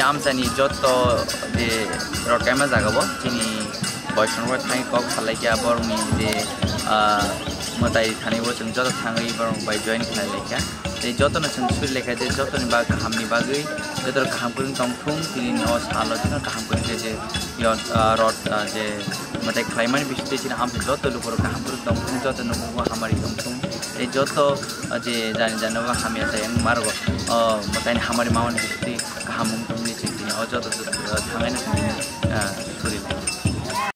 आमसानी जत्तो जे रटकाइमा जागाबो चिनी बयसनबो थाङि कक खालायखिया बरंनि जे मताइ थानायबो जों जत थाङै बरं बाय जइन खालायखिया जे जतनो जों सुर लेखा जे जतनि बा गाहामनि बागै जतर गाहामफोरनि दंथुम तिनि न सालो जों गाहामफोरनि जे यो रट जे मताइ खालायमानि बिसते चिना आमसे जत लुखर गाहामफोर दंथुम जत नबो हामारि दंथुम ए जत जे जानि जानबो हामिया जाय मारगो मताइ हामारि मावन बिसते गाहाम दंथुमनि चिनि अ जत थाङैनो सुरि